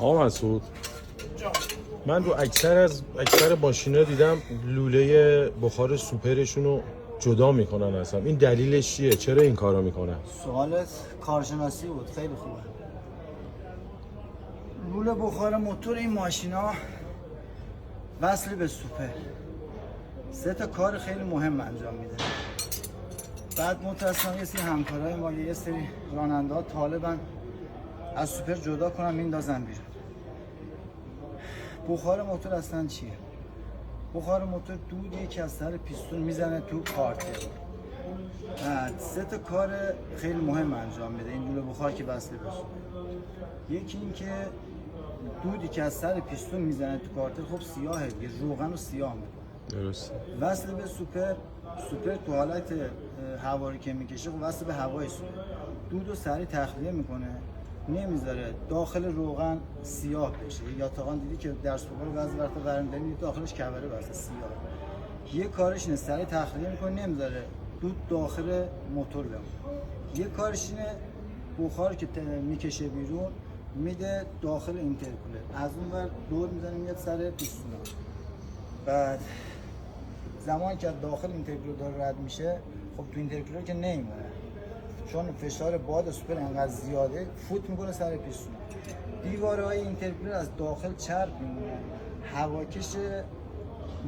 آقا مسعود، من رو اکثر ماشینا دیدم لوله بخار سوپرشون رو جدا میکنن اصلا. این دلیلش چیه؟ چرا این کارو میکنن؟ سوالت کارشناسی بود، خیلی خوبه. لوله بخار موتور این ماشینا وصل به سوپر 3 تا کار خیلی مهم انجام میده. بعد متأسفانه یه سری همکارای ما، یه سری راننده‌ها طالبن از سوپر جدا کنن میندازن بیرون. بخار موتور اصلا چیه؟ بخار موتور دودی که از سر پیستون میزنه تو کارتر. بعد 3 تا کار خیلی مهم انجام میده این لوله بخار که وصل به سوپر. یکی این که دودی که از سر پیستون میزنه تو کارتر خب سیاهه دیگه، روغن رو سیاه میکنه. درسته. وصل به سوپر تو حالت هوایی که میکشه خب وصل به هوای سوپر دود رو سریع تخلیه میکنه، نمیذاره داخل روغن سیاه بشه. یا تاقان دیدی که در سوپر بعضی وقتا برمی‌داری می‌بینی داخلش کبره واسه سیاه. یه کارش اینه سریع تخلیه میکنه، نمیذاره دود داخل موتور بمونه. یه کارش اینه بخار که میکشه بیرون میده داخل اینترکولر، از اون ور دور میزنه میاد سر پیستون. بعد زمانی که داخل اینترکولر داره رد میشه خب تو اینترکولر که نمیمونه، چون فشار باد سوپر انقدر زیاده فوت میکنه سر پیستون. دیوارهای اینترکولر از داخل چرب میمونه، هواکش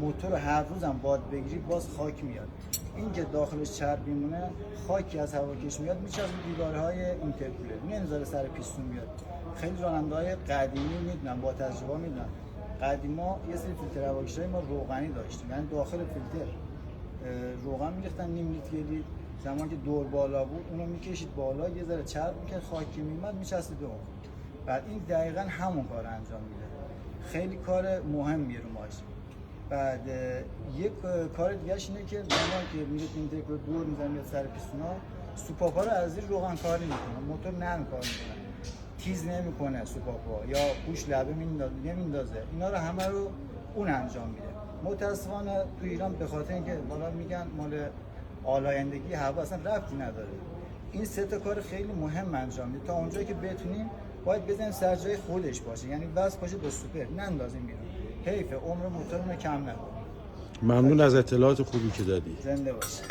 موتور هر روزم باد بگیری باز خاک میاد. این که داخلش چرب میمونه خاکی از هواکش میاد میچسبه دیوارهای اینترکولر، نمیذاره سر پیستون بیاد. خیلی راننده‌های قدیمی میدونن، با تجربه میدونن، قدیما یه سری فیلتر هواکش‌های ما روغنی داشتیم، یعنی داخل فیلتر روغن میریختن نیم لیتر یه لیتر، زمانی که دور بالا بود اونو میکشید بالا، یه ذره چرب میکرد، خاکی میومد میچسبید به اون. بعد این دقیقاً همون کار انجام میده. خیلی کار مهمیه رو ماشین. بعد یک کار دیگه‌ش اینه که زمانی که میره اینترکولر دور میزنه میاد سر پیستونا، سوپاپا رو از زیر روغن کاری میکنه، موتور نرم کار میکنه، تیز نمیکنه سوپاپا، یا پوش لبه نمیندازه. اینا رو همه رو اون انجام میده. متاسفانه تو ایران به خاطر اینکه بالا میگن مال آلایندگی هوا اصلا ربطی نداره، این 3 تا کار خیلی مهم انجام میده. تا اونجایی که بتونیم باید بزنیم سر جای خودش باشه، یعنی وصل باشه به سوپر، نندازیم بیرون. حیف عمر موتورمون کم نکنیم. ممنون از اطلاعات خوبی که دادی. زنده باشه.